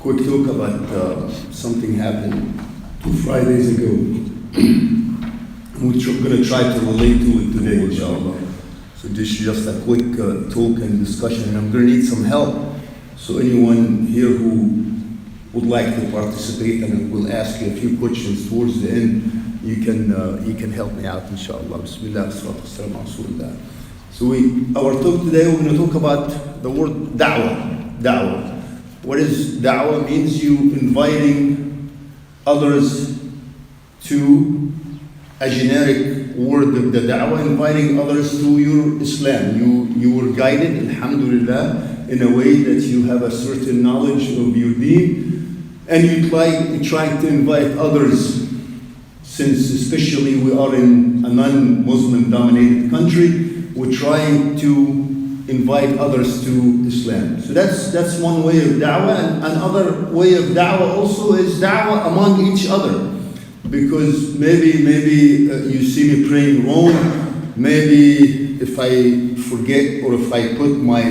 quick talk about something happened 2 Fridays ago, which we're going to try to relate to it today, inshallah. So this is just a quick talk and discussion, and I'm going to need some help. So anyone here who would like to participate, and I will ask you a few questions towards the end, you can help me out, inshallah. Bismillah, salatu wassalamu ala rasulillah. So our talk today, we're going to talk about the word da'wah. Da'wah. What is da'wah? Means you inviting others to a generic word of the da'wah, inviting others to your Islam. You were guided, alhamdulillah, in a way that you have a certain knowledge of your deen, and you try to invite others, since especially we are in a non-Muslim dominated country, we're trying to invite others to Islam. So that's one way of da'wah, and another way of da'wah also is da'wah among each other. Because maybe you see me praying wrong, maybe if I forget or if I put my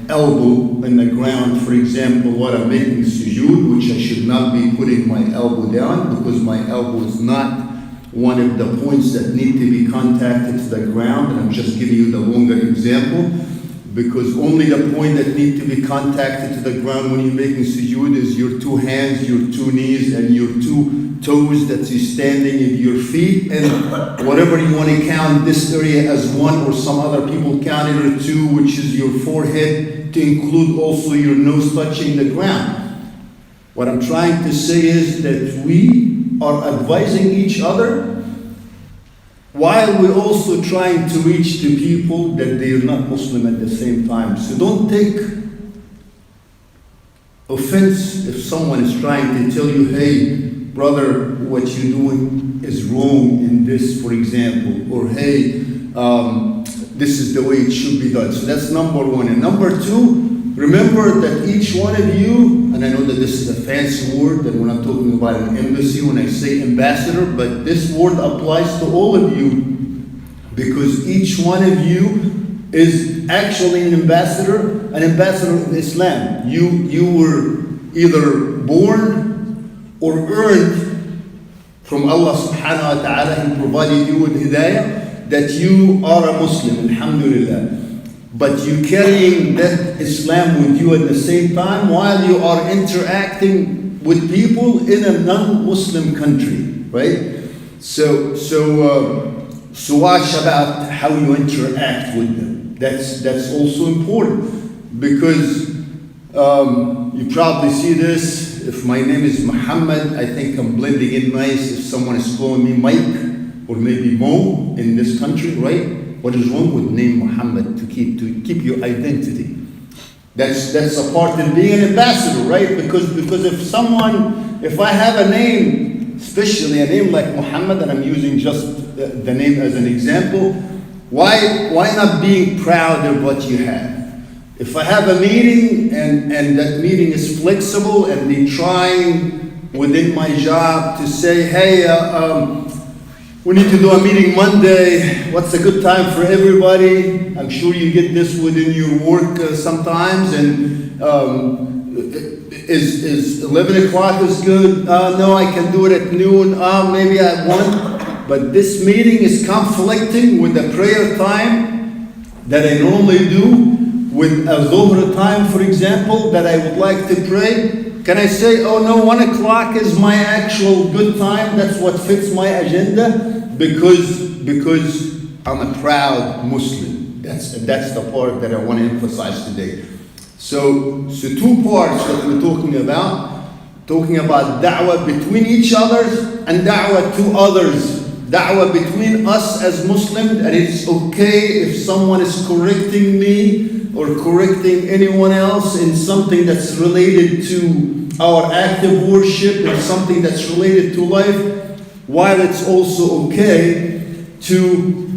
elbow in the ground, for example, while I'm making sujood, which I should not be putting my elbow down, because my elbow is not one of the points that need to be contacted to the ground, and I'm just giving you the longer example, because only the point that need to be contacted to the ground when you're making sujood is your 2 hands, your 2 knees, and your 2 toes that you're standing in your feet, and whatever you want to count this area as 1, or some other people count it as 2, which is your forehead, to include also your nose touching the ground. What I'm trying to say is that we are advising each other while we're also trying to reach to people that they are not Muslim at the same time. So don't take offense if someone is trying to tell you, hey, brother, what you're doing is wrong in this, for example, or hey, this is the way it should be done. So that's number 1. And number 2, remember that each one of you, and I know that this is a fancy word, and we're not talking about an embassy when I say ambassador, but this word applies to all of you, because each one of you is actually an ambassador of Islam. You were either born or earned from Allah subhanahu wa ta'ala, He provided you with hidayah, that you are a Muslim, alhamdulillah. But you carrying that Islam with you at the same time while you are interacting with people in a non-Muslim country, right? So watch about how you interact with them. That's also important, because you probably see this. If my name is Muhammad, I think I'm blending in nice. If someone is calling me Mike or maybe Mo in this country, right? What is wrong with name Muhammad to keep your identity? That's a part of being an ambassador, right? Because if I have a name, especially a name like Muhammad, and I'm using just the name as an example, why not being proud of what you have? If I have a meeting and that meeting is flexible and they're trying within my job to say, hey, we need to do a meeting Monday. What's a good time for everybody? I'm sure you get this within your work sometimes. And is 11 o'clock is good? No, I can do it at noon. Maybe at 1. But this meeting is conflicting with the prayer time that I normally do, with a Dhuhr time, for example, that I would like to pray. Can I say, oh no, 1 o'clock is my actual good time? That's what fits my agenda? Because I'm a proud Muslim. That's the part that I want to emphasize today. So 2 parts that we're talking about da'wah between each other and da'wah to others. Da'wah between us as Muslims, and it's okay if someone is correcting me or correcting anyone else in something that's related to our active worship and something that's related to life, while it's also okay to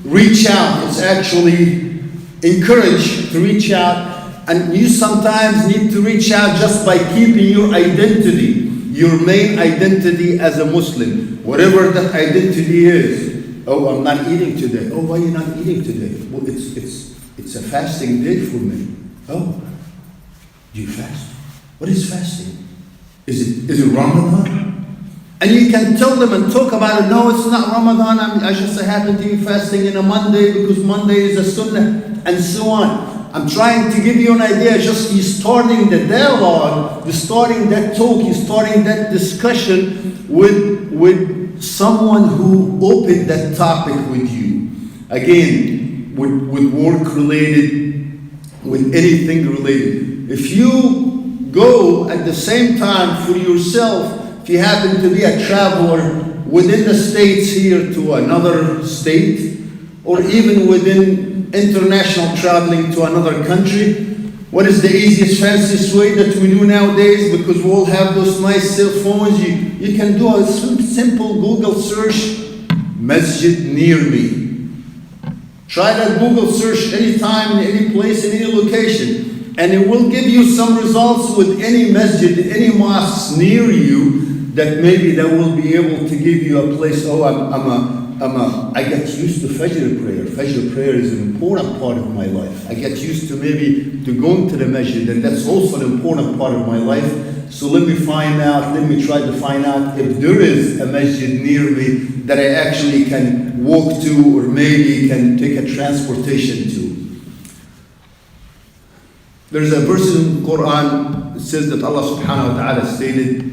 reach out. It's actually encouraged to reach out, and you sometimes need to reach out just by keeping your identity, your main identity as a Muslim, whatever that identity is. Oh, I'm not eating today. Oh, why are you not eating today? Well, it's a fasting day for me. Oh, do you fast? What is fasting? Is it Ramadan? And you can tell them and talk about it. No, it's not Ramadan. I just happen to be fasting in a Monday because Monday is a sunnah, and so on. I'm trying to give you an idea. Just you starting the dialogue, you starting that talk, you starting that discussion with someone who opened that topic with you. Again, with work related, with anything related. If you go at the same time for yourself, if you happen to be a traveler within the states here to another state, or even within international traveling to another country, what is the easiest, fanciest way that we do nowadays? Because we all have those nice cell phones. You can do a simple Google search, masjid near me. Try that Google search anytime, in any place, in any location, and it will give you some results with any masjid, any mosques near you, that maybe that will be able to give you a place. Oh, I get used to Fajr prayer. Fajr prayer is an important part of my life. I get used to maybe to going to the masjid, and that's also an important part of my life. So let me try to find out if there is a masjid near me that I actually can walk to, or maybe can take a transportation to. There's a verse in the Quran that says that Allah subhanahu wa ta'ala stated,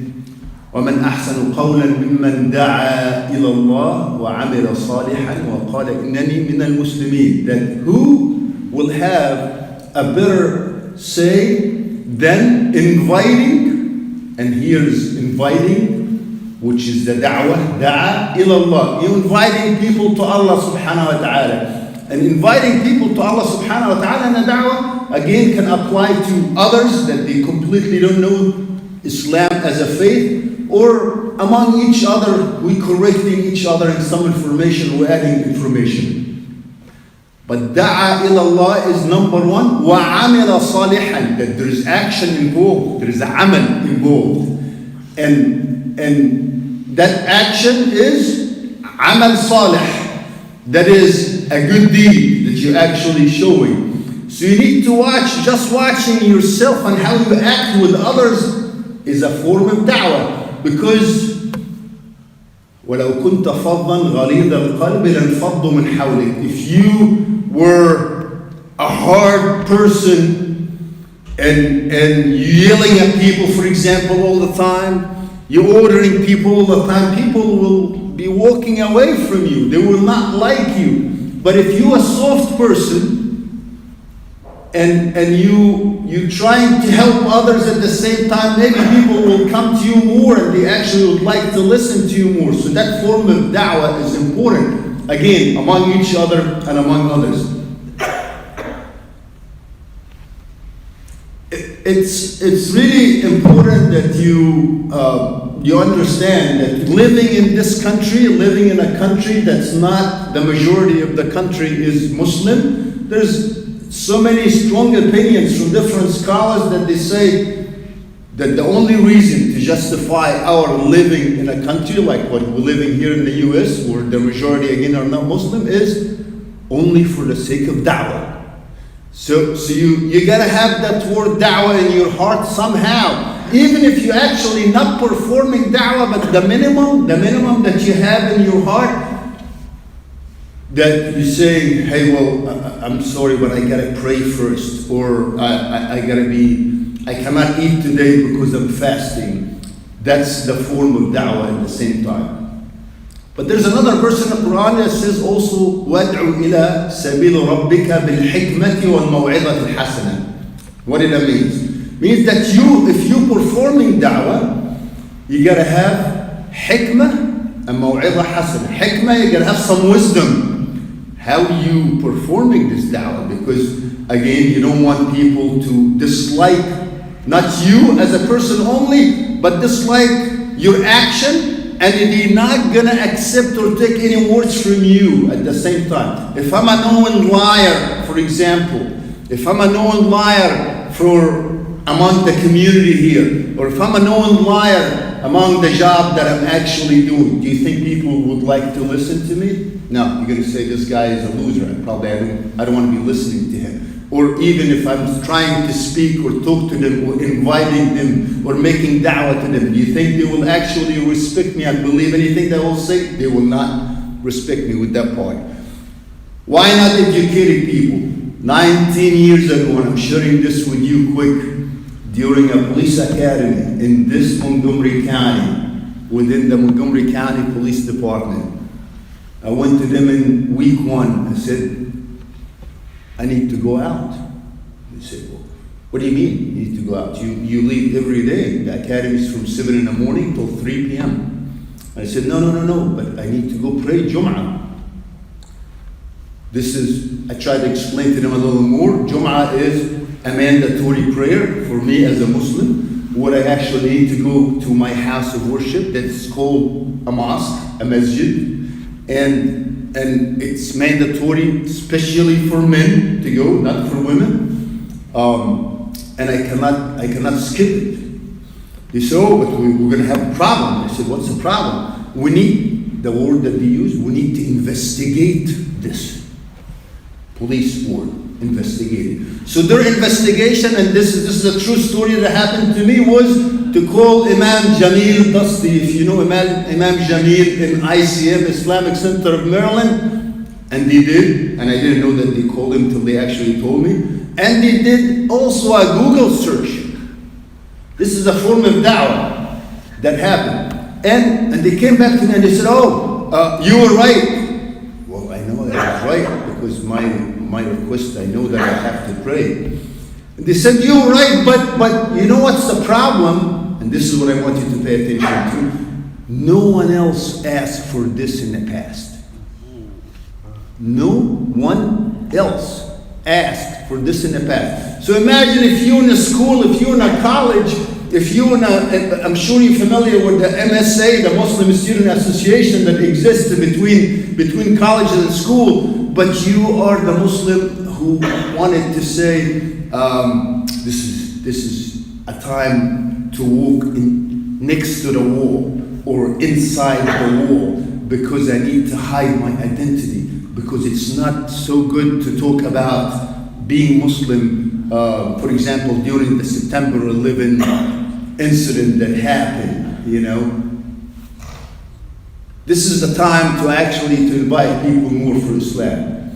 وَمَنْ أَحْسَنُ قَوْلًا مِمَّنْ دَعَا إِلَى اللَّهِ وَعَمِلَ صَالِحًا وَقَالَ إِنَّنِي مِنَ الْمُسْلِمِينَ. That who will have a better say than inviting, and here's inviting, which is the da'wah, da'a ila Allah. You're inviting people to Allah subhanahu wa ta'ala. And inviting people to Allah subhanahu wa ta'ala in a da'wah, again, can apply to others that they completely don't know Islam as a faith, or among each other, we correcting each other in some information, we're adding information. But da'a ila Allah is number one, وَعَمِلَ صَالِحًا, that there is action involved, there is amal involved. And that action is amal salih, that is a good deed that you're actually showing. So you need to watch, just watching yourself and how you act with others is a form of da'wah. Because وَلَوْ كُنْتَ فَضًّا غَلِيظَ الْقَلْبِ لَانْفَضُّوا مِنْ حَوْلِكَ. If you were a hard person and yelling at people, for example, all the time, you're ordering people all the time, people will be walking away from you. They will not like you. But if you're a soft person, and you trying to help others at the same time, maybe people will come to you more and they actually would like to listen to you more. So that form of da'wah is important, again, among each other and among others. It's really important that you understand that living in this country, living in a country that's not the majority of the country is Muslim, there's so many strong opinions from different scholars that they say that the only reason to justify our living in a country like what we're living here in the US, where the majority again are not Muslim, is only for the sake of da'wah. So you gotta have that word da'wah in your heart somehow. Even if you're actually not performing da'wah, but the minimum that you have in your heart, that you say, hey, well, I'm sorry, but I gotta pray first, or I cannot eat today because I'm fasting. That's the form of da'wah at the same time. But there's another verse in the Quran that says also, وَادْعُ إِلَى سَبِيلِ رَبِّكَ بِالْحِكْمَةِ وَالْمَوْعِظَةِ الْحَسَنَةِ. What did that mean? It means that if you're performing da'wah, you gotta have hikmah and maw'idha hasana. Hikmah, you gotta have some wisdom. How you performing this da'wah? Because again, you don't want people to dislike not you as a person only, but dislike your action, and they're not gonna accept or take any words from you at the same time. If I'm a known liar, for example, if I'm a known liar among the community here, or if I'm a known liar among the job that I'm actually doing, do you think people would like to listen to me? No, you're going to say this guy is a loser. I don't want to be listening to him. or even if I'm trying to speak or talk to them or inviting them or making da'wah to them, do you think they will actually respect me and believe anything that I will say? They will not respect me with that part. Why not educating people? 19 years ago, and I'm sharing this with you quick, during a police academy in this Montgomery County, within the Montgomery County Police Department, I went to them in week 1. I said, I need to go out. They said, well, what do you mean you need to go out? You leave every day. The academy is from 7 in the morning till 3 p.m. I said, no, but I need to go pray Jummuah. I tried to explain to them a little more. Jummuah is a mandatory prayer for me as a Muslim, where I actually need to go to my house of worship that's called a mosque, a masjid, and it's mandatory, especially for men to go, not for women. And I cannot skip it. They said, oh, but we're going to have a problem. I said, what's the problem? We need, the word that they use, we need to investigate this. Police word, investigated. So their investigation, and this is a true story that happened to me, was to call Imam Jamil Dusty, if you know Imam Jamil in ICM, Islamic Center of Maryland, and they did, and I didn't know that they called him till they actually told me, and they did also a Google search. This is a form of da'wah that happened. And they came back to me and they said, oh, you were right. Well, I know that I was right because my request, I know that I have to pray. And they said, you're right, but you know what's the problem? And this is what I want you to pay attention to. No one else asked for this in the past. No one else asked for this in the past. So imagine if you're in a school, if you're in a college, if you're in I'm sure you're familiar with the MSA, the Muslim Student Association that exists between colleges and school, but you are the Muslim who wanted to say, this is a time to walk next to the wall or inside the wall because I need to hide my identity, because it's not so good to talk about being Muslim, for example, during the September 11 incident that happened, you know. This is the time to actually to invite people more for Islam.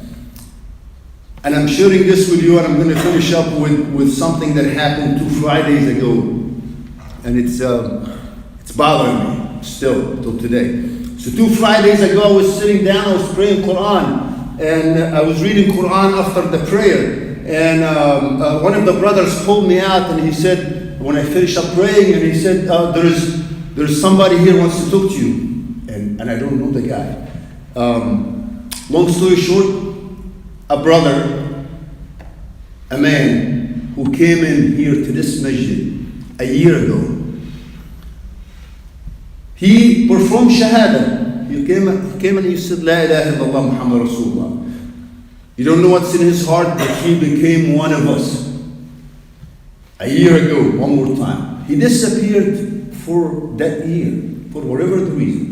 And I'm sharing this with you, and I'm going to finish up with something that happened 2 Fridays ago. And it's bothering me still till today. So 2 Fridays ago, I was sitting down, I was praying Quran, and I was reading Quran after the prayer. And one of the brothers pulled me out, and he said, when I finished up praying, and he said, there's somebody here who wants to talk to you. And I don't know the guy. Long story short, a brother, a man who came in here to this masjid a year ago, he performed shahada. He came and he said, La ilaha illallah Muhammad Rasulullah. You don't know what's in his heart, but he became one of us. A year ago, one more time. He disappeared for that year, for whatever the reason.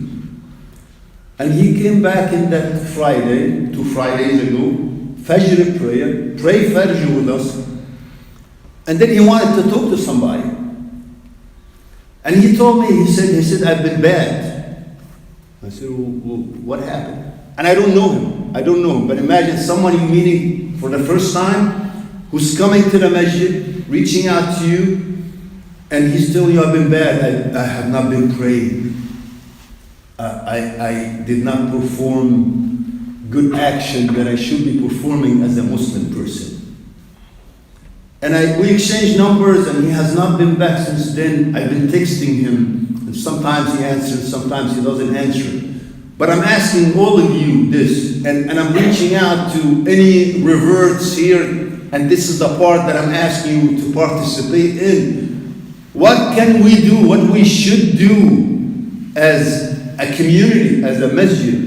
And he came back in that Friday, 2 Fridays ago, Fajr prayer, pray Fajr with us. And then he wanted to talk to somebody. And he told me, he said, I've been bad. I said, well, what happened? And I don't know him. But imagine someone you're meeting for the first time, who's coming to the masjid, reaching out to you, and he's telling you, I've been bad. I have not been praying. I did not perform good action that I should be performing as a Muslim person. And we exchanged numbers, and he has not been back since then. I've been texting him, and sometimes he answers, sometimes he doesn't answer. But I'm asking all of you this, and I'm reaching out to any reverts here, and this is the part that I'm asking you to participate in. What can we do, what we should do as a community, as a masjid?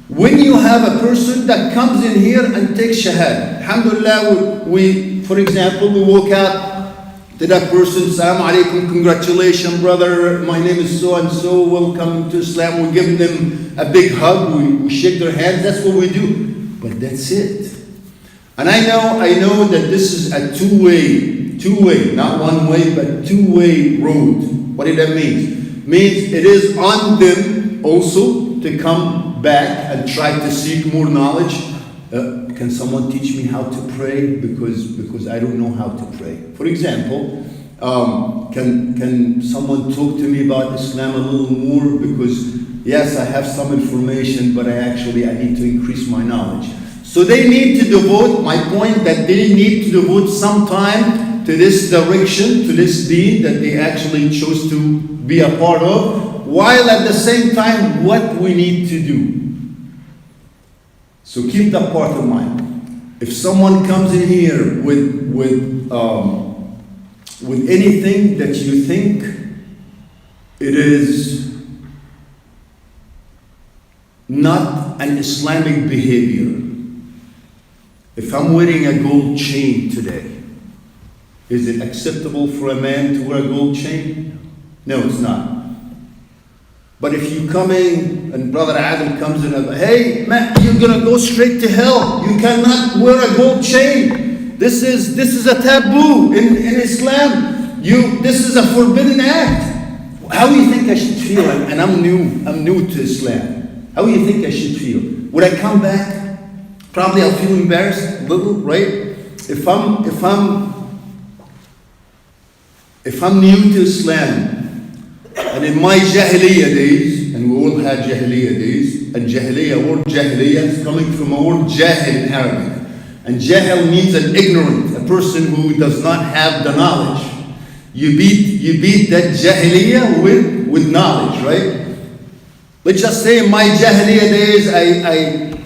When you have a person that comes in here and takes shahada, alhamdulillah, we for example, we walk out to that person, Assalamu alaikum, congratulations brother, my name is so and so, welcome to Islam. We give them a big hug, we shake their hands, that's what we do. But that's it. And I know that this is a two-way, not one way, but two-way road. What did that mean? Means it is on them also to come back and try to seek more knowledge. Can someone teach me how to pray? Because I don't know how to pray. For example, can someone talk to me about Islam a little more? Because yes, I have some information, but I need to increase my knowledge. So they need to devote, my point that they need to devote some time to this direction, to this deen that they actually chose to be a part of, while at the same time what we need to do. So keep that part in mind. If someone comes in here with anything that you think it is not an Islamic behavior. If I'm wearing a gold chain today, is it acceptable for a man to wear a gold chain? No, it's not. But if you come in and Brother Adam comes in and hey, man, you're gonna go straight to hell. You cannot wear a gold chain. This is a taboo in Islam. This is a forbidden act. How do you think I should feel? And I'm new to Islam. How do you think I should feel? Would I come back? Probably I'll feel embarrassed a little, right? If I'm new to Islam, and in my Jahiliyyah days, and we all had Jahiliyyah days, and word Jahiliyyah is coming from a word Jahil in Arabic. And Jahil means an ignorant, a person who does not have the knowledge. You beat that Jahiliyyah with knowledge, right? Let's just say in my Jahiliyyah days,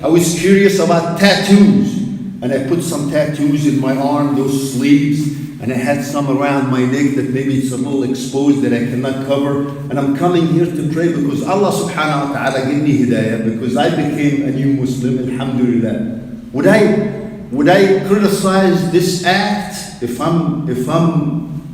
I was curious about tattoos, and I put some tattoos in my arm, those sleeves, and I had some around my neck that maybe it's a little exposed that I cannot cover, and I'm coming here to pray because Allah subhanahu wa ta'ala gave me hidayah, because I became a new Muslim, alhamdulillah. Would I criticize this act if I'm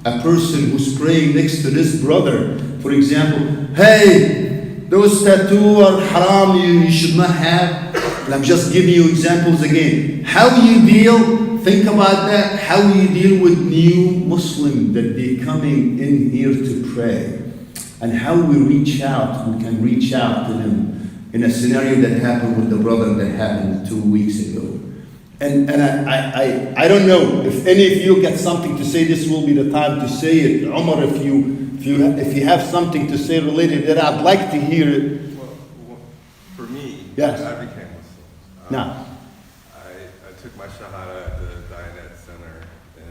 a person who's praying next to this brother? For example, hey, those tattoos are haram, you should not have. And I'm just giving you examples again. How you deal, think about that, how you deal with new Muslims that they're coming in here to pray. And how we can reach out to them in a scenario that happened with the brother that happened 2 weeks ago. And I don't know if any of you got something to say, this will be the time to say it. Umar, if you have something to say related to that, I'd like to hear it. Well, for me, yes. I became Muslim. Now.